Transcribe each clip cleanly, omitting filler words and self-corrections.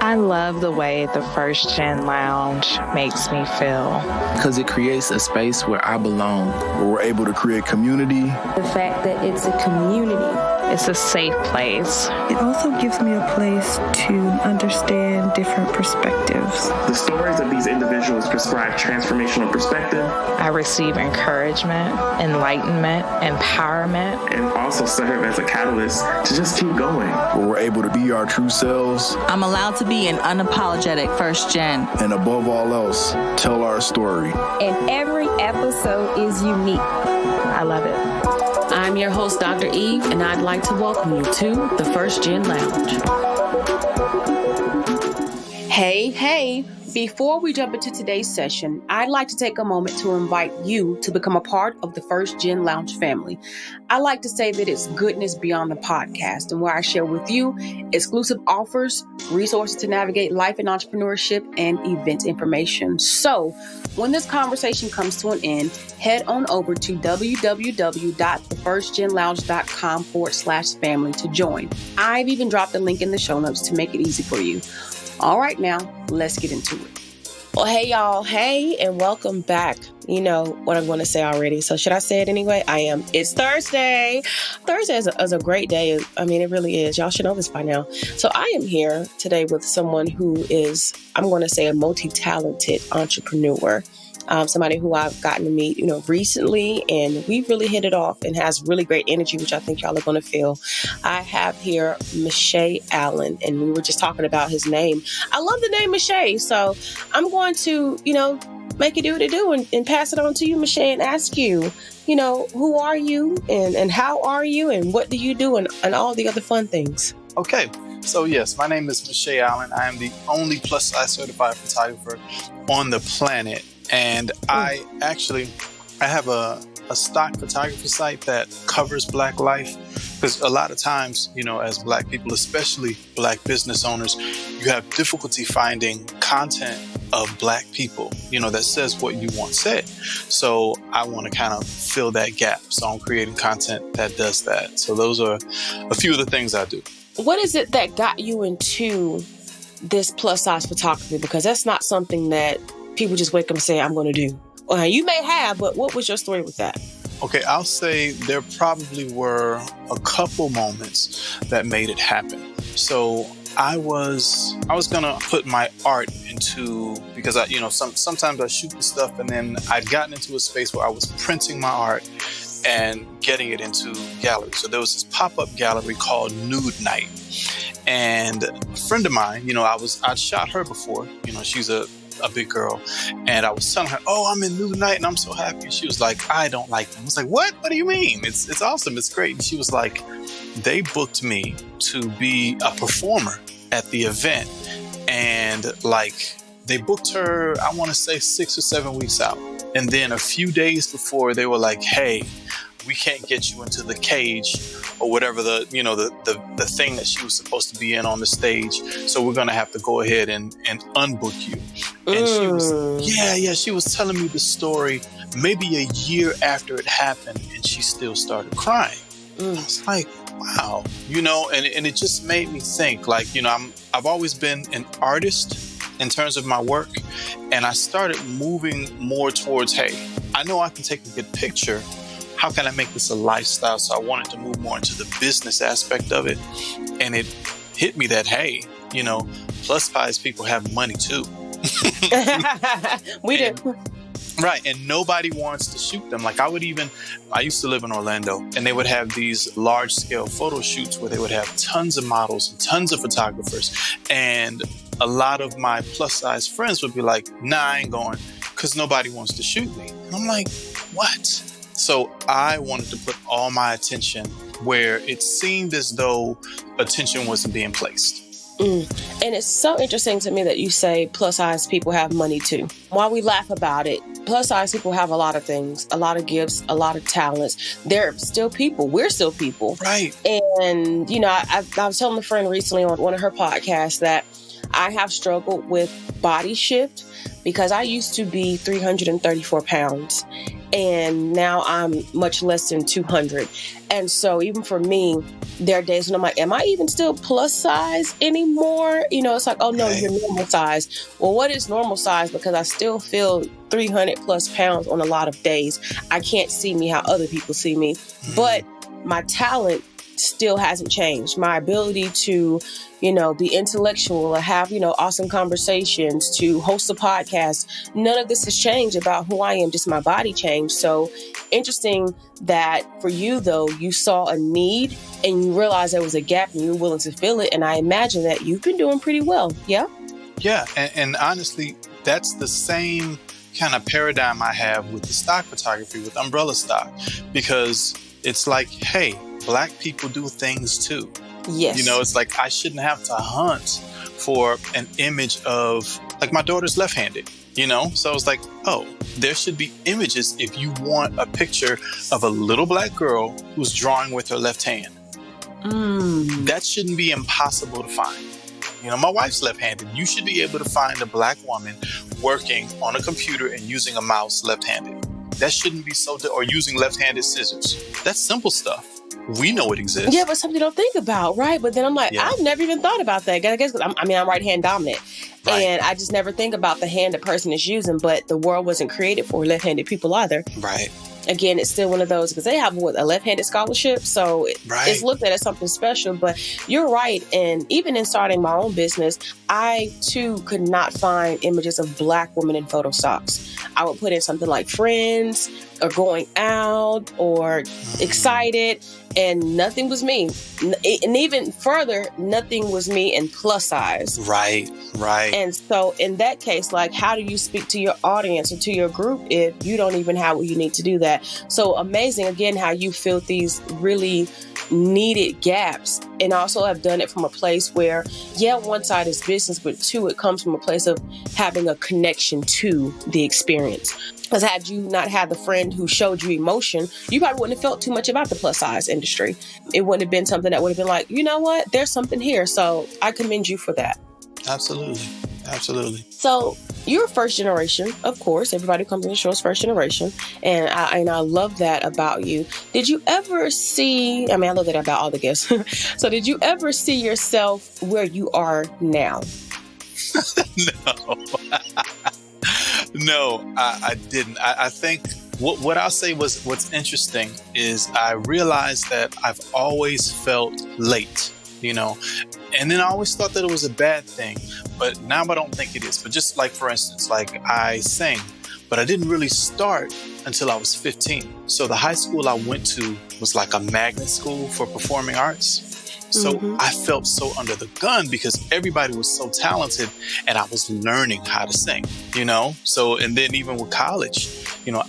I love the way the First Gen Lounge makes me feel. Because it creates a space where I belong. Where we're able to create community. The fact that it's a community. It's a safe place. It also gives me a place to understand different perspectives. The stories of these individuals prescribe transformational perspective. I receive encouragement, enlightenment, empowerment. And also serve as a catalyst to just keep going. Where we're able to be our true selves. I'm allowed to be an unapologetic first gen. And above all else, tell our story. And every episode is unique. I love it. I'm your host, Dr. Eve, and I'd like to welcome you to the First Gen Lounge. Hey, before we jump into today's session, I'd like to take a moment to invite you to become a part of the First Gen Lounge family. I like to say that it's goodness beyond the podcast, and where I share with you exclusive offers, resources to navigate life and entrepreneurship, and event information. So when this conversation comes to an end, head on over to www.thefirstgenlounge.com/family to join. I've even dropped a link in the show notes to make it easy for you. All right, now let's get into it. Well, hey, y'all. Hey, and welcome back. You know what I'm going to say already. So should I say it anyway? I am. It's Thursday. Thursday is a great day. I mean, it really is. Y'all should know this by now. So I am here today with someone who is, I'm going to say, a multi-talented entrepreneur. Somebody who I've gotten to meet, recently, and we really hit it off and has really great energy, which I think y'all are going to feel. I have here Michea Allen, and we were just talking about his name. I love the name Michea, so I'm going to, make it do what it do and pass it on to you, Michea, and ask you, who are you and how are you and what do you do and all the other fun things. Okay. So yes, my name is Michea Allen. I am the only plus size certified photographer on the planet. And I have a stock photography site that covers Black life, because a lot of times, as Black people, especially Black business owners, you have difficulty finding content of Black people, that says what you want said. So I want to kind of fill that gap. So I'm creating content that does that. So those are a few of the things I do. What is it that got you into this plus size photography? Because that's not something that people just wake up and say, I'm going to do. Well, you may have, but what was your story with that? Okay, I'll say there probably were a couple moments that made it happen. So I was going to put my art into, because sometimes I shoot the stuff and then I'd gotten into a space where I was printing my art and getting it into galleries. So there was this pop-up gallery called Nude Night. And a friend of mine, I'd shot her before, she's a big girl. And I was telling her, oh, I'm in Nude Night and I'm so happy. And she was like, I don't like them. I was like, what? What do you mean? It's awesome. It's great. And she was like, they booked me to be a performer at the event. And they booked her, I want to say 6 or 7 weeks out. And then a few days before, they were like, hey, we can't get you into the cage or whatever the thing that she was supposed to be in on the stage. So we're going to have to go ahead and unbook you. And she was, she was telling me the story maybe a year after it happened, and she still started crying. I was like, wow, and it just made me think, I've always been an artist in terms of my work, and I started moving more towards, hey, I know I can take a good picture. How can I make this a lifestyle? So I wanted to move more into the business aspect of it. And it hit me that, hey, plus size people have money too. We do. Right. And nobody wants to shoot them. I used to live in Orlando, and they would have these large scale photo shoots where they would have tons of models and tons of photographers. And a lot of my plus size friends would be like, nah, I ain't going, because nobody wants to shoot me. And I'm like, what? So I wanted to put all my attention where it seemed as though attention wasn't being placed. And it's so interesting to me that you say plus size people have money too. While we laugh about it, plus size people have a lot of things, a lot of gifts, a lot of talents. They're still people. We're still people. Right. And, I was telling a friend recently on one of her podcasts that I have struggled with body shift because I used to be 334 pounds. and now I'm much less than 200. And so even for me, there are days when I'm like, am I even still plus size anymore? It's like, oh no, you're normal size. Well, what is normal size? Because I still feel 300 plus pounds on a lot of days. I can't see me how other people see me, but my talent still hasn't changed. My ability to, be intellectual, have, awesome conversations, to host a podcast, none of this has changed about who I am, just my body changed. So interesting that for you, though, you saw a need and you realized there was a gap and you were willing to fill it. And I imagine that you've been doing pretty well. Yeah. Yeah. And honestly, that's the same kind of paradigm I have with the stock photography, with umbrella stock, because it's like, hey, Black people do things too. Yes. It's like I shouldn't have to hunt for an image of, like, my daughter's left-handed, So it's like, oh, there should be images if you want a picture of a little Black girl who's drawing with her left hand. That shouldn't be impossible to find. My wife's left-handed. You should be able to find a Black woman working on a computer and using a mouse left-handed. That shouldn't be or using left-handed scissors. That's simple stuff. We know it exists. Yeah, but something you don't think about, right? But then I'm like, I've never even thought about that. I guess because I'm right-hand dominant. Right. And I just never think about the hand the person is using, but the world wasn't created for left-handed people either. Right. Again, it's still one of those, because they have a left-handed scholarship, so it's looked at as something special. But you're right, and even in starting my own business, I too could not find images of Black women in photo stocks. I would put in something like friends, or going out, or excited, and nothing was me. And even further, nothing was me in plus size. Right. And so in that case, like, how do you speak to your audience or to your group if you don't even have what you need to do that? So amazing, again, how you filled these really needed gaps, and also have done it from a place where, one side is business, but two, it comes from a place of having a connection to the experience. Because had you not had the friend who showed you emotion, you probably wouldn't have felt too much about the plus size industry. It wouldn't have been something that would have been like, you know what, there's something here. So I commend you for that. Absolutely. So you're first generation, of course. Everybody who comes in the show is first generation. And I love that about you. Did you ever see, I love that about all the guests. So did you ever see yourself where you are now? No, I didn't. I think what I'll say was, what's interesting is I realized that I've always felt late, and then I always thought that it was a bad thing, but now I don't think it is. But just like, for instance, like, I sing, but I didn't really start until I was 15. So the high school I went to was like a magnet school for performing arts. So I felt so under the gun because everybody was so talented and I was learning how to sing, So, and then even with college,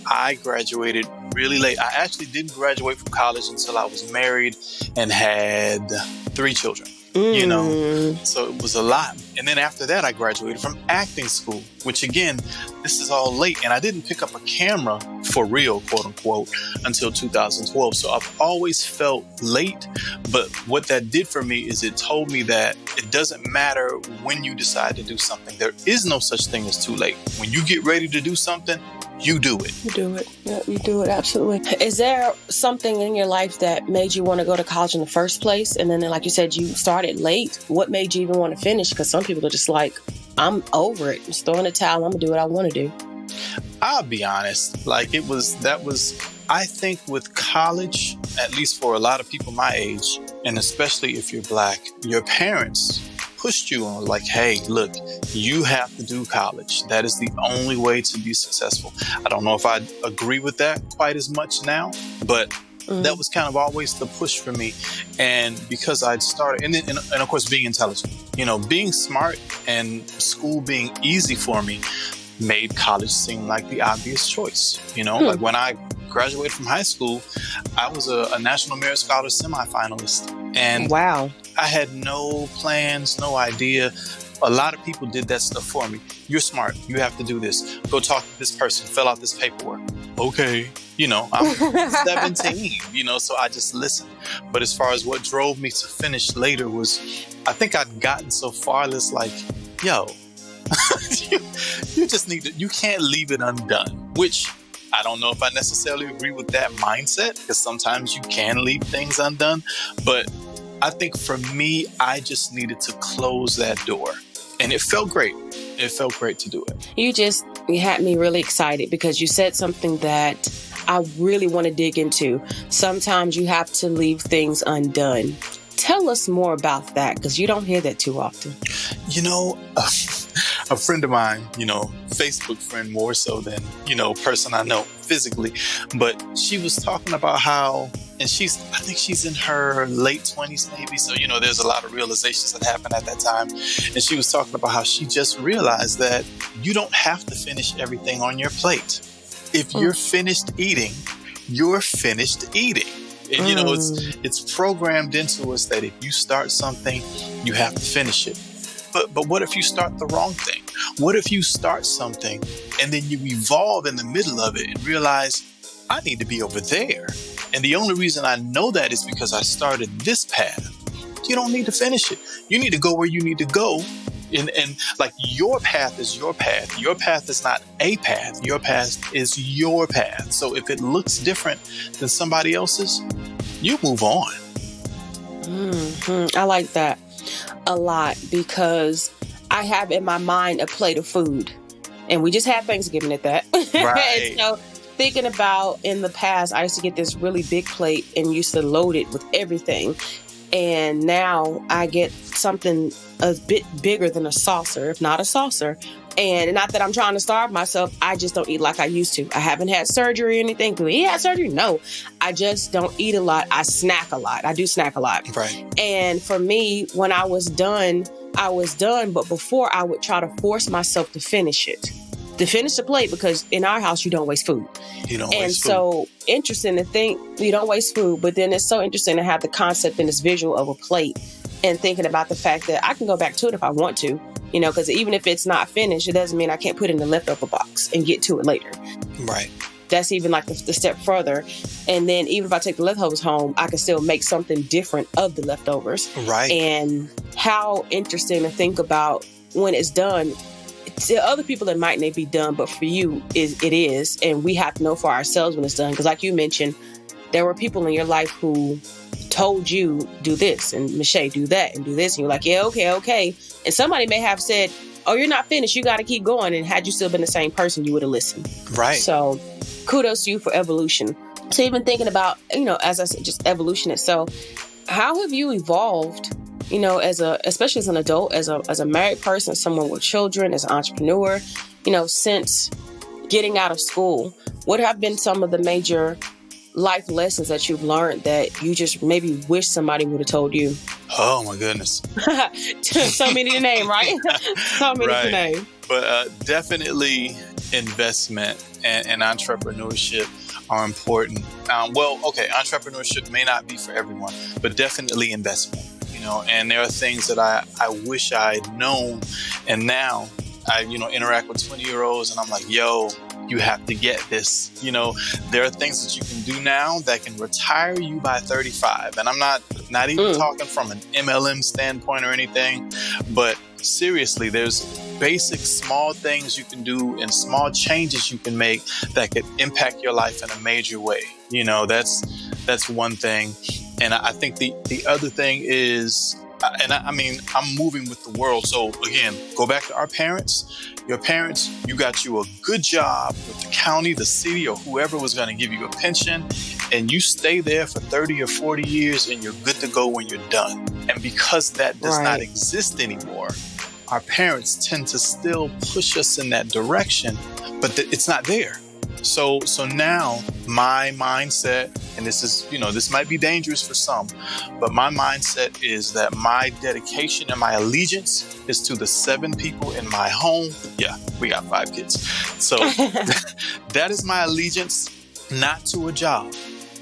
I graduated really late. I actually didn't graduate from college until I was married and had 3 children. So it was a lot. And then after that, I graduated from acting school, which again, this is all late. And I didn't pick up a camera for real, quote unquote, until 2012. So I've always felt late. But what that did for me is it told me that it doesn't matter when you decide to do something. There is no such thing as too late. When you get ready to do something, you do it. You do it. Yeah, you do it. Absolutely. Is there something in your life that made you want to go to college in the first place? And then, like you said, you started late. What made you even want to finish? Because some people are just like, I'm over it. I'm just throwing the towel. I'm going to do what I want to do. I'll be honest. Like, I think with college, at least for a lot of people my age, and especially if you're Black, your parents pushed you on, like, hey, look, you have to do college. That is the only way to be successful. I don't know if I agree with that quite as much now, but that was kind of always the push for me. And because I'd started, and of course, being intelligent, being smart and school being easy for me made college seem like the obvious choice. Like when I graduated from high school, I was a National Merit Scholar semifinalist. And wow. I had no plans, no idea. A lot of people did that stuff for me. You're smart. You have to do this. Go talk to this person. Fill out this paperwork. Okay. I'm 17, so I just listened. But as far as what drove me to finish later was, I think I'd gotten so far that's like, yo, you just you can't leave it undone, which I don't know if I necessarily agree with that mindset, because sometimes you can leave things undone. But I think for me, I just needed to close that door. And it felt great. It felt great to do it. You had me really excited because you said something that I really want to dig into. Sometimes you have to leave things undone. Tell us more about that, because you don't hear that too often. You know, a friend of mine, Facebook friend more so than, person I know physically, but she was talking about how, and I think she's in her late 20s maybe. So, there's a lot of realizations that happened at that time. And she was talking about how she just realized that you don't have to finish everything on your plate. If you're finished eating, you're finished eating. And, it's programmed into us that if you start something, you have to finish it. But what if you start the wrong thing? What if you start something and then you evolve in the middle of it and realize, I need to be over there. And the only reason I know that is because I started this path. You don't need to finish it. You need to go where you need to go. And like your path is your path. Your path is not a path. Your path is your path. So if it looks different than somebody else's, you move on. I like that a lot, because I have in my mind a plate of food, and we just had Thanksgiving at that. Right. And so thinking about in the past, I used to get this really big plate and used to load it with everything. And now I get something a bit bigger than a saucer, if not a saucer. And not that I'm trying to starve myself. I just don't eat like I used to. I haven't had surgery or anything. Do we have surgery? No. I just don't eat a lot. I snack a lot. I do snack a lot. Right. And for me, when I was done. But before, I would try to force myself to finish it. To finish the plate, because in our house, you don't waste food. You don't and waste food. So interesting to think you don't waste food, but then it's so interesting to have the concept and this visual of a plate and thinking about the fact that I can go back to it if I want to, because even if it's not finished, it doesn't mean I can't put it in the leftover box and get to it later. Right. That's even like the step further. And then even if I take the leftovers home, I can still make something different of the leftovers. Right. And how interesting to think about when it's done. To other people, it might not be done, but for you, it is. And we have to know for ourselves when it's done. Because like you mentioned, there were people in your life who told you, do this, and Michea, do that, and do this. And you're like, yeah, okay. And somebody may have said, oh, you're not finished. You got to keep going. And had you still been the same person, you would have listened. Right. So kudos to you for evolution. So even thinking about, as I said, just evolution itself, how have you evolved, especially as an adult, as a married person, as someone with children, as an entrepreneur, since getting out of school? What have been some of the major life lessons that you've learned that you just maybe wish somebody would have told you? Oh, my goodness. So many to name, right? So many to name. But definitely investment and entrepreneurship are important. Entrepreneurship may not be for everyone, but definitely investment. And there are things that I wish I had known. And now I, interact with 20-year-olds and I'm like, yo, you have to get this. There are things that you can do now that can retire you by 35. And I'm not even talking from an MLM standpoint or anything, but seriously, there's basic small things you can do and small changes you can make that could impact your life in a major way. That's one thing. And I think the other thing is, I'm moving with the world. So again, go back to our parents. Your parents, you got you a good job with the county, the city, or whoever was going to give you a pension, and you stay there for 30 or 40 years and you're good to go when you're done. And because that does not exist anymore, our parents tend to still push us in that direction, but it's not there. So now my mindset, and this is, this might be dangerous for some, but my mindset is that my dedication and my allegiance is to the 7 people in my home. Yeah, we got 5 kids. So that is my allegiance, not to a job.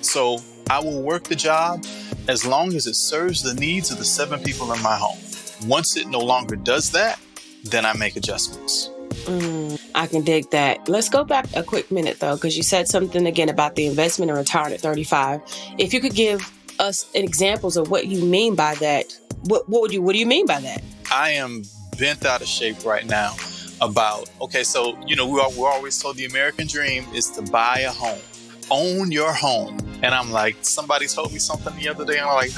So I will work the job as long as it serves the needs of the 7 people in my home. Once it no longer does that, then I make adjustments. I can dig that. Let's go back a quick minute, though, because you said something again about the investment and retiring at 35. If you could give us examples of what you mean by that, what do you mean by that? I am bent out of shape right now. about, okay, so, we're always told the American dream is to buy a home, own your home. And I'm like, somebody told me something the other day, and I'm like,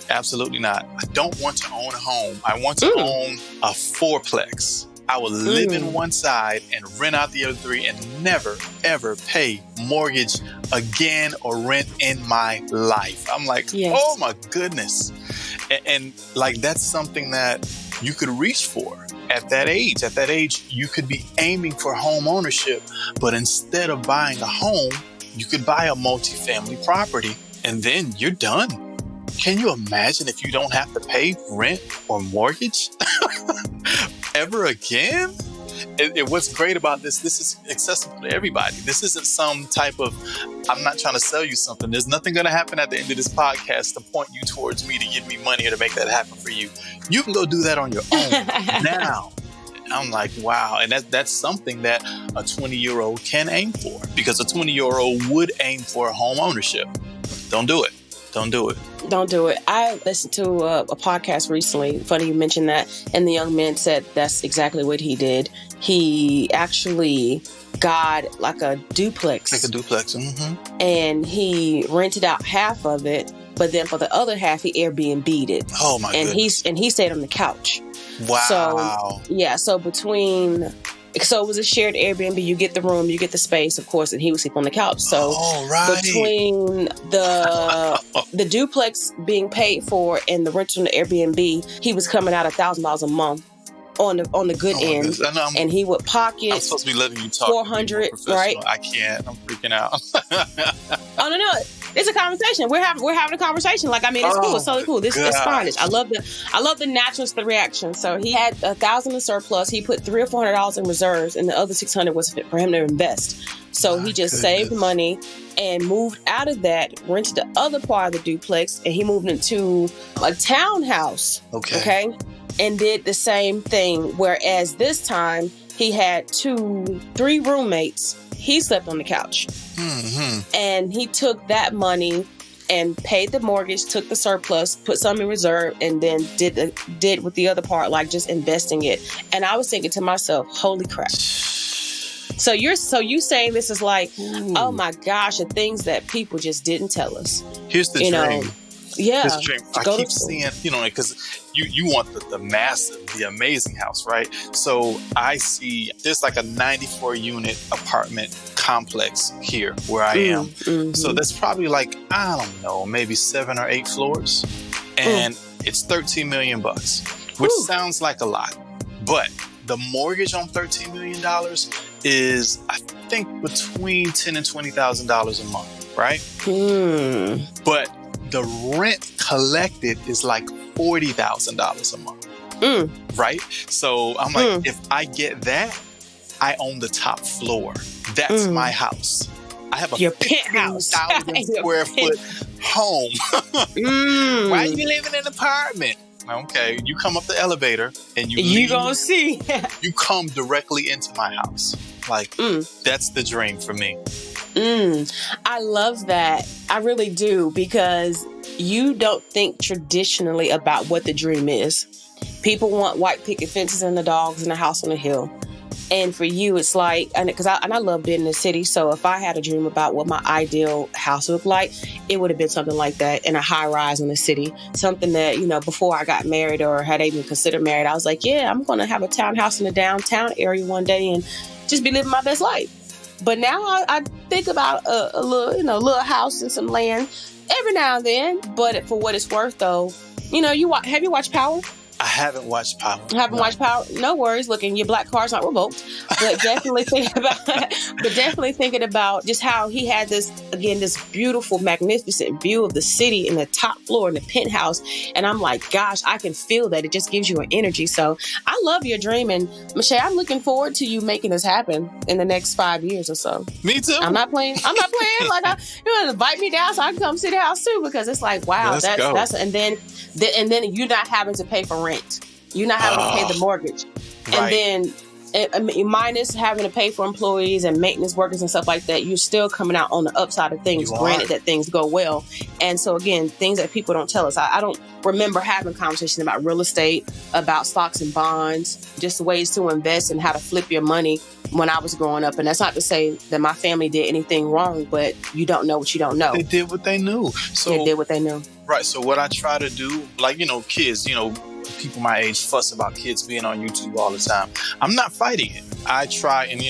absolutely not. I don't want to own a home. I want to own a fourplex. I will live in one side and rent out the other three and never, ever pay mortgage again or rent in my life. I'm like, oh my goodness. And like, that's something that you could reach for at that age. At that age, you could be aiming for home ownership, but instead of buying a home, you could buy a multifamily property and then you're done. Can you imagine if you don't have to pay rent or mortgage ever again? What's great about this is accessible to everybody. This isn't some type of, I'm not trying to sell you something. There's nothing going to happen at the end of this podcast to point you towards me to give me money or to make that happen for you. You can go do that on your own now. I'm like, wow. And that's something that a 20-year-old can aim for, because a 20-year-old would aim for home ownership. Don't do it. Don't do it. Don't do it. I listened to a podcast recently. Funny you mentioned that. And the young man said that's exactly what he did. He actually got like a duplex. Like a duplex. Mm-hmm. And he rented out half of it. But then for the other half, he Airbnb'd it. Oh, my goodness. And he stayed on the couch. Wow. So it was a shared Airbnb. You get the room, you get the space, of course, and he would sleep on the couch. So between the duplex being paid for and the rental on the Airbnb, he was coming out $1,000 a month on the good end. And he would pocket. I'm supposed to be letting you talk. 400, right? I can't. I'm freaking out. Oh no. It's a conversation. We're having a conversation. Like, I mean, it's cool. It's totally cool. It's fine. I love the naturalness, the reaction. So he had $1,000 in surplus. He put $300 or $400 in reserves, and the other $600 was for him to invest. So he just saved money and moved out of that, rented the other part of the duplex, and he moved into a townhouse. Okay. And did the same thing. Whereas this time he had 3 roommates. He slept on the couch. Mm-hmm. And he took that money and paid the mortgage, took the surplus, put some in reserve, and then did with the other part, like just investing it. And I was thinking to myself, holy crap. So you saying this is like, oh my gosh, the things that people just didn't tell us. Here's the dream. Yeah. This dream. I keep seeing, because you want the massive, the amazing house, right? So I see there's like a 94-unit apartment complex here where I am. Mm-hmm. So that's probably like, I don't know, maybe 7 or 8 floors. And it's $13 million, which sounds like a lot. But the mortgage on $13 million is, I think, between $10,000 and $20,000 a month, right? But the rent collected is like $40,000 a month, right? So I'm like, if I get that, I own the top floor. That's my house. I have a 15,000 square foot home. Why are you living in an apartment? Okay, you come up the elevator and you gonna see. You come directly into my house. Like, that's the dream for me. I love that. I really do, because you don't think traditionally about what the dream is. People want white picket fences and the dogs and a house on a hill. And for you, it's like, and I love being in the city. So if I had a dream about what my ideal house looked like, it would have been something like that, in a high rise in the city. Something that, before I got married or had even considered married, I was like, yeah, I'm going to have a townhouse in the downtown area one day and just be living my best life. But now I think about a little house and some land every now and then. But for what it's worth, though, have you watched Power? I haven't watched Power. Watched Power? No worries. Look, your black car's not revoked. But definitely thinking about just how he had this beautiful, magnificent view of the city in the top floor in the penthouse. And I'm like, gosh, I can feel that. It just gives you an energy. So I love your dream. And Michea, I'm looking forward to you making this happen in the next 5 years or so. Me too. I'm not playing. Like, invite me down so I can come see the house too, because it's like, wow, that's and then you're not having to pay for rent. You're not having to pay the mortgage. Right. And then minus having to pay for employees and maintenance workers and stuff like that, you're still coming out on the upside of things, granted that things go well. And so again, things that people don't tell us. I don't remember having conversations about real estate, about stocks and bonds, just ways to invest and how to flip your money when I was growing up. And that's not to say that my family did anything wrong, but you don't know what you don't know. They did what they knew. So they did what they knew. Right. So what I try to do, like, kids, people my age fuss about kids being on YouTube all the time. I'm not fighting it. I try, and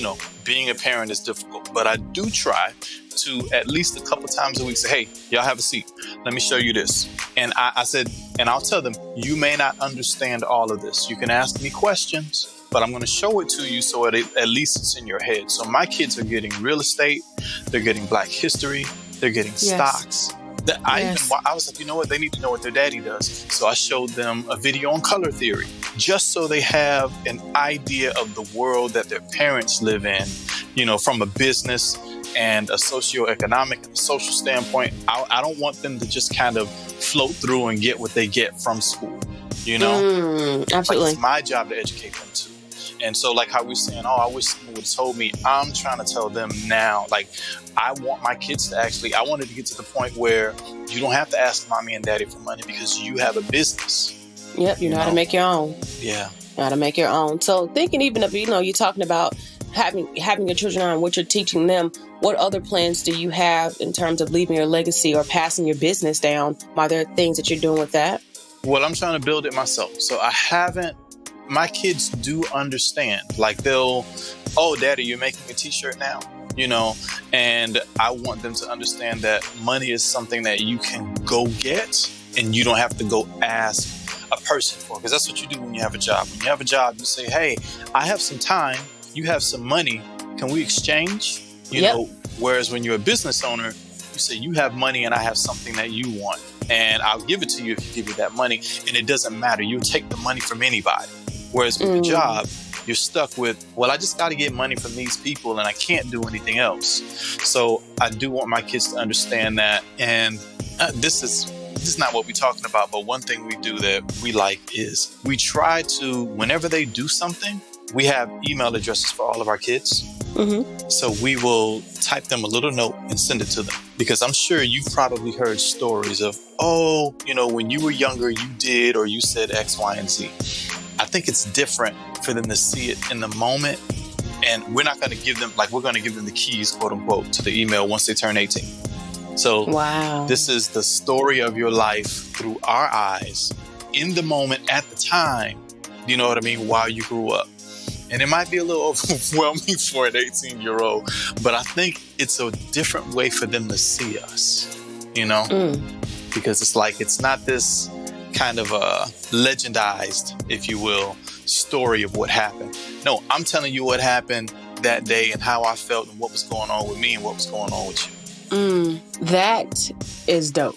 being a parent is difficult, but I do try to at least a couple times a week say, hey, y'all have a seat. Let me show you this. And I said, and I'll tell them, you may not understand all of this. You can ask me questions, but I'm going to show it to you so at least it's in your head. So my kids are getting real estate. They're getting Black history. They're getting stocks. I was like, you know what? They need to know what their daddy does. So I showed them a video on color theory, just so they have an idea of the world that their parents live in, from a business and a socioeconomic and social standpoint. I don't want them to just kind of float through and get what they get from school, Absolutely. Like, it's my job to educate them too. And so, like how we're saying, I wish someone would have told me, I'm trying to tell them now. Like, I want my kids to I wanted to get to the point where you don't have to ask mommy and daddy for money because you have a business. Yep, you know how to make your own. Yeah. You know how to make your own. So thinking even of, you're talking about having your children on, what you're teaching them, what other plans do you have in terms of leaving your legacy or passing your business down? Are there things that you're doing with that? Well, I'm trying to build it myself. So my kids do understand. Like Daddy, you're making a t-shirt now, and I want them to understand that money is something that you can go get and you don't have to go ask a person for, because that's what you do when you have a job. When you have a job, you say, hey, I have some time, you have some money, can we exchange? Whereas when you're a business owner, you say you have money and I have something that you want, and I'll give it to you if you give me that money, and it doesn't matter. You take the money from anybody. Whereas with your job, you're stuck with, I just got to get money from these people and I can't do anything else. So I do want my kids to understand that. And this is not what we're talking about, but one thing we do that we like is we try to, whenever they do something, we have email addresses for all of our kids. Mm-hmm. So we will type them a little note and send it to them. Because I'm sure you've probably heard stories of, when you were younger, you did or you said X, Y, and Z. I think it's different for them to see it in the moment. And we're not going to give them, we're going to give them the keys, quote unquote, to the email once they turn 18. So This is the story of your life through our eyes in the moment at the time, you know what I mean, while you grew up. And it might be a little overwhelming for an 18-year-old, but I think it's a different way for them to see us, because it's not this kind of a legendized, if you will, story of what happened. No, I'm telling you what happened that day and how I felt and what was going on with me and what was going on with you. That is dope.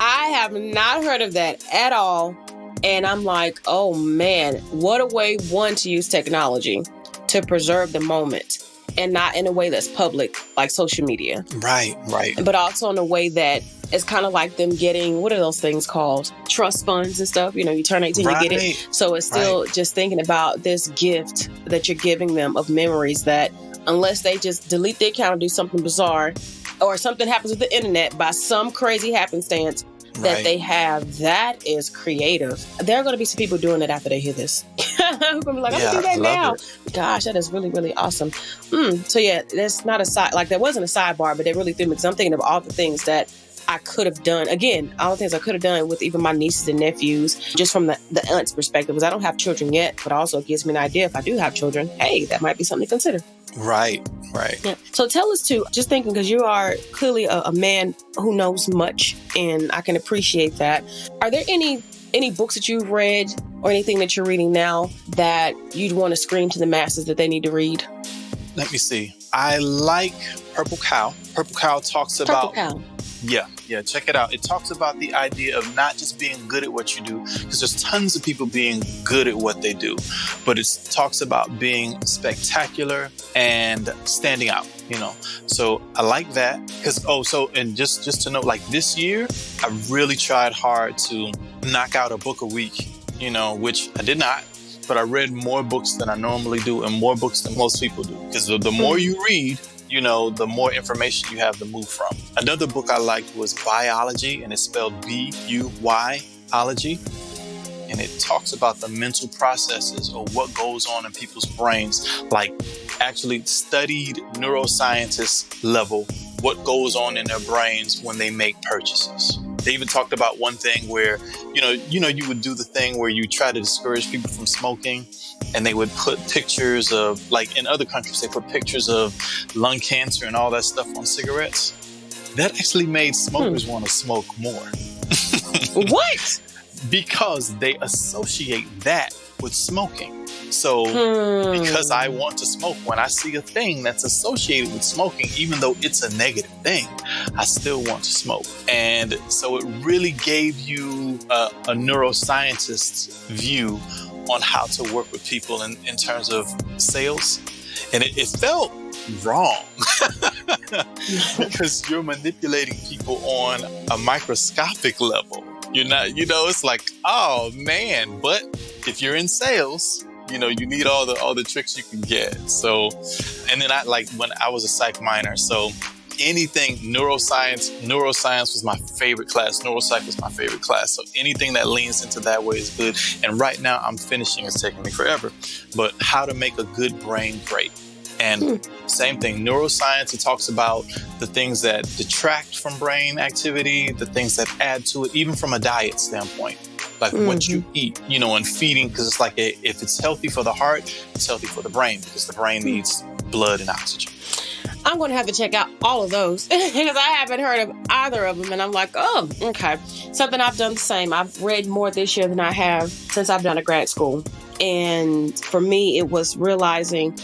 I have not heard of that at all. And I'm like, oh man, what a way, one, to use technology to preserve the moment, and not in a way that's public, like social media. Right. But also in a way that it's kind of like them getting, what are those things called? Trust funds and stuff. You turn 18, you get it. So it's still just thinking about this gift that you're giving them of memories that, unless they just delete their account and do something bizarre, or something happens with the internet by some crazy happenstance that they have, that is creative. There are going to be some people doing it after they hear this. I'm going to be like, I'm going to do that now. Gosh, that is really, really awesome. So yeah, that's not a side, there wasn't a sidebar, but they really threw me, because I'm thinking of all the things that I could have done. Again, all the things I could have done with even my nieces and nephews, just from the aunt's perspective, because I don't have children yet, but also it gives me an idea if I do have children, hey, that might be something to consider. Right. Yeah. So tell us too, just thinking, because you are clearly a man who knows much, and I can appreciate that. Are there any books that you've read or anything that you're reading now that you'd want to scream to the masses that they need to read? Let me see. I like Purple Cow. Purple Cow talks about... Purple Cow. Yeah, check it out. It talks about the idea of not just being good at what you do, because there's tons of people being good at what they do, but it talks about being spectacular and standing out, So I like that, because, and just to note, this year, I really tried hard to knock out a book a week, which I did not, but I read more books than I normally do and more books than most people do. Because the more you read, the more information you have to move from. Another book I liked was Biology, and it's spelled B-U-Y-ology. And it talks about the mental processes or what goes on in people's brains, like actually studied neuroscientists level, what goes on in their brains when they make purchases. They even talked about one thing where, you would do the thing where you try to discourage people from smoking, and they would put pictures of, like in other countries, they put pictures of lung cancer and all that stuff on cigarettes. That actually made smokers want to smoke more. What? Because they associate that with smoking. So because I want to smoke, when I see a thing that's associated with smoking, even though it's a negative thing, I still want to smoke. And so it really gave you a neuroscientist's view on how to work with people in terms of sales. And it felt wrong because you're manipulating people on a microscopic level. You're not, it's like, oh man, but if you're in sales, you need all the tricks you can get. So, and then when I was a psych minor, so anything neuroscience was my favorite class. Neuropsych was my favorite class. So anything that leans into that way is good. And right now I'm finishing, it's taking me forever, but how to make a good brain great. And same thing, neuroscience, it talks about the things that detract from brain activity, the things that add to it, even from a diet standpoint, like what you eat, and feeding, because it's like if it's healthy for the heart, it's healthy for the brain, because the brain needs blood and oxygen. I'm going to have to check out all of those because I haven't heard of either of them. And I'm like, oh, okay. Something I've done the same. I've read more this year than I have since I've done a grad school. And for me, it was realizing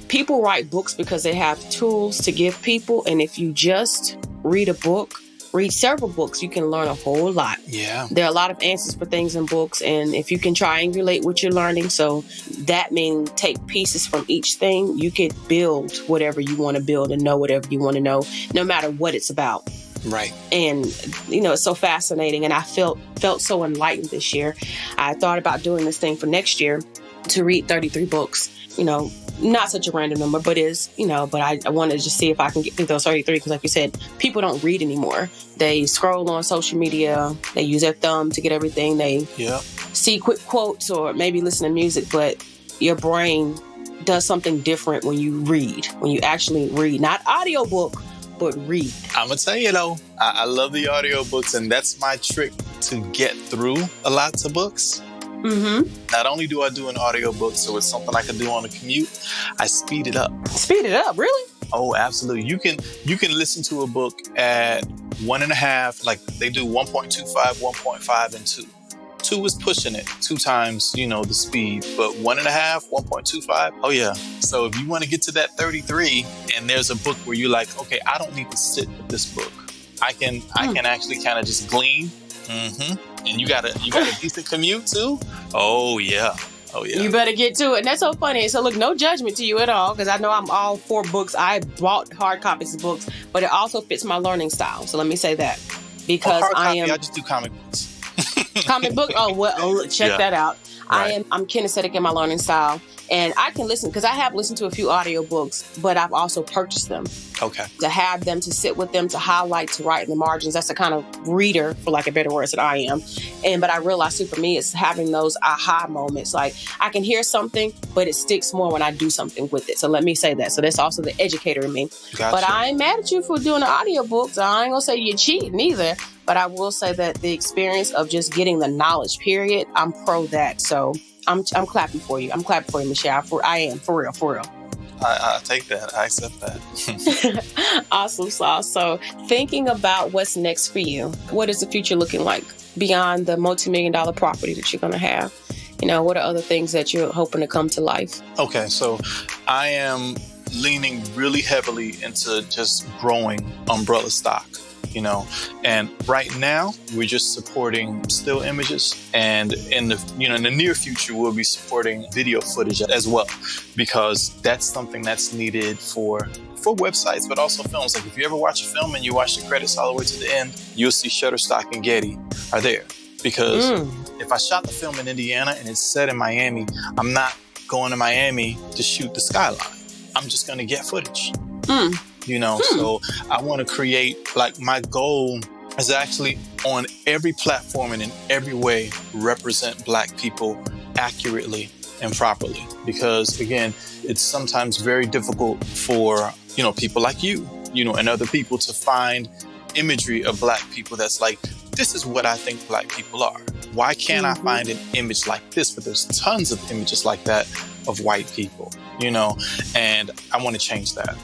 people write books because they have tools to give people. And if you just read a book, read several books, you can learn a whole lot. Yeah. There are a lot of answers for things in books. And if you can triangulate what you're learning, so that means take pieces from each thing, you could build whatever you want to build and know whatever you want to know, no matter what it's about. Right. And, it's so fascinating. And I felt so enlightened this year. I thought about doing this thing for next year to read 33 books, not such a random number, but but I wanted to just see if I can get through those 33 because like you said, people don't read anymore. They scroll on social media. They use their thumb to get everything. They see quick quotes or maybe listen to music, but your brain does something different when you read, when you actually read, not audiobook, but read. I'm going to tell you though, I love the audiobooks, and that's my trick to get through a lot of books. Not only do I do an audiobook, so it's something I can do on a commute, I speed it up. Speed it up, really? Oh, absolutely. You can listen to a book at 1.5, like they do 1.25, 1.5, and 2. 2 is pushing it 2 times, the speed, but 1.5, 1.25. Oh yeah. So if you want to get to that 33 and there's a book where you're like, okay, I don't need to sit with this book. I can actually kind of just glean. And you got a decent commute too? Oh yeah. You better get to it. And that's so funny. So look, no judgment to you at all, because I know I'm all for books. I bought hard copies of books, but it also fits my learning style. So let me say that. Because I just do comic books. Comic book? Oh, well, check that out. Right. I'm kinesthetic in my learning style. And I can listen, because I have listened to a few audiobooks, but I've also purchased them. Okay. To have them, to sit with them, to highlight, to write in the margins. That's the kind of reader, for lack of better words, that I am. But I realize too, for me, it's having those aha moments. Like I can hear something, but it sticks more when I do something with it. So let me say that. So that's also the educator in me. Gotcha. But I ain't mad at you for doing the audiobooks. I ain't gonna say you're cheating either. But I will say that the experience of just getting the knowledge, period, I'm pro that. So I'm clapping for you. I'm clapping for you, Michea. I am, for real. I take that. I accept that. Awesome sauce. So thinking about what's next for you, what is the future looking like beyond the multi-million-dollar property that you're going to have? What are other things that you're hoping to come to life? Okay, so I am leaning really heavily into just growing umbrella stock. And right now we're just supporting still images, and in the near future we'll be supporting video footage as well, because that's something that's needed for websites, but also films. Like if you ever watch a film and you watch the credits all the way to the end, you'll see Shutterstock and Getty are there. Because if I shot the film in Indiana and it's set in Miami, I'm not going to Miami to shoot the skyline. I'm just going to get footage. So I want to create, like, my goal is actually on every platform and in every way represent Black people accurately and properly. Because again, it's sometimes very difficult for, people like you, and other people to find imagery of Black people that's like, this is what I think Black people are. Why can't I find an image like this? But there's tons of images like that of white people, and I want to change that.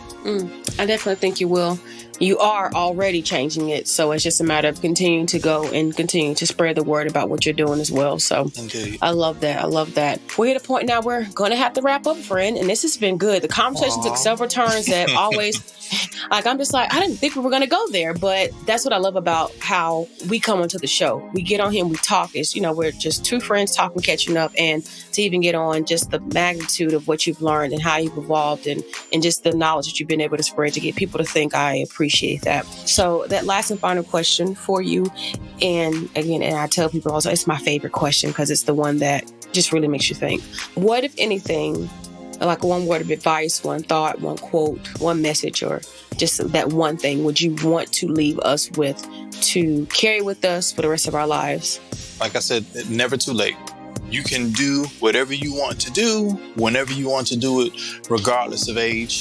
I definitely think you will. You are already changing it. So it's just a matter of continuing to go and continue to spread the word about what you're doing as well. So Indeed. I love that. I love that. We're at a point now we're going to have to wrap up, friend. And this has been good. The conversation took several turns that always, I'm just like, I didn't think we were going to go there. But that's what I love about how we come onto the show. We get on here and we talk. It's, we're just two friends talking, catching up. And to even get on just the magnitude of what you've learned and how you've evolved and just the knowledge that you've been able to spread to get people to think, I appreciate that. So that last and final question for you. And again, and I tell people also, it's my favorite question because it's the one that just really makes you think. What, if anything, like one word of advice, one thought, one quote, one message, or just that one thing would you want to leave us with to carry with us for the rest of our lives? Like I said, never too late. You can do whatever you want to do, whenever you want to do it, regardless of age,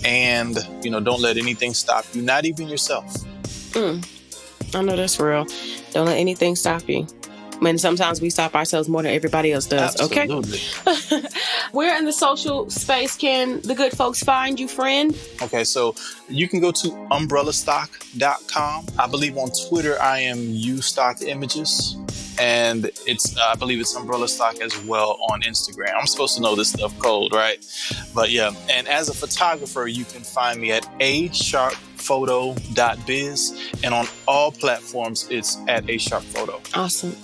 and, don't let anything stop you, not even yourself. I know that's real. Don't let anything stop you. And sometimes we stop ourselves more than everybody else does. Absolutely. Okay. Where in the social space can the good folks find you, friend? Okay, so you can go to umbrellastock.com. I believe on Twitter, I am uStockImages. And I believe it's Umbrella Stock as well on Instagram. I'm supposed to know this stuff cold, right? But yeah, and as a photographer, you can find me at asharpphoto.biz, and on all platforms, it's at asharpphoto. Awesome.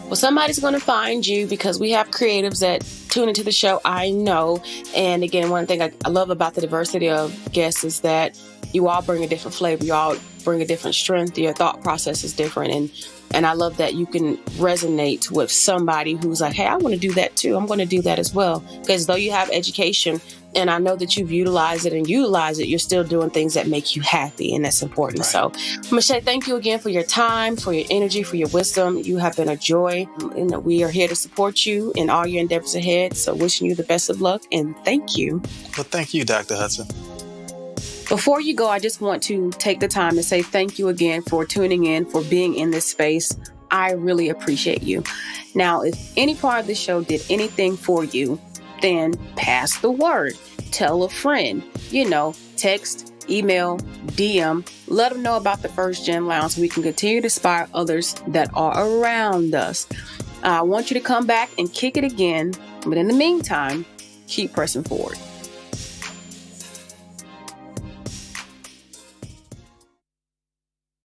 Well, somebody's going to find you because we have creatives that tune into the show, I know. And again, one thing I love about the diversity of guests is that you all bring a different flavor. You all bring a different strength. Your thought process is different. And I love that you can resonate with somebody who's like, hey, I want to do that too. I'm going to do that as well. Because though you have education, and I know that you've utilized it and utilized it, you're still doing things that make you happy. And that's important. Right. So, Michea, thank you again for your time, for your energy, for your wisdom. You have been a joy. And we are here to support you in all your endeavors ahead. So wishing you the best of luck. And thank you. Well, thank you, Dr. Hudson. Before you go, I just want to take the time to say thank you again for tuning in, for being in this space. I really appreciate you. Now, if any part of the show did anything for you, then pass the word. Tell a friend, text, email, DM, let them know about the First Gen Lounge so we can continue to inspire others that are around us. I want you to come back and kick it again. But in the meantime, keep pressing forward.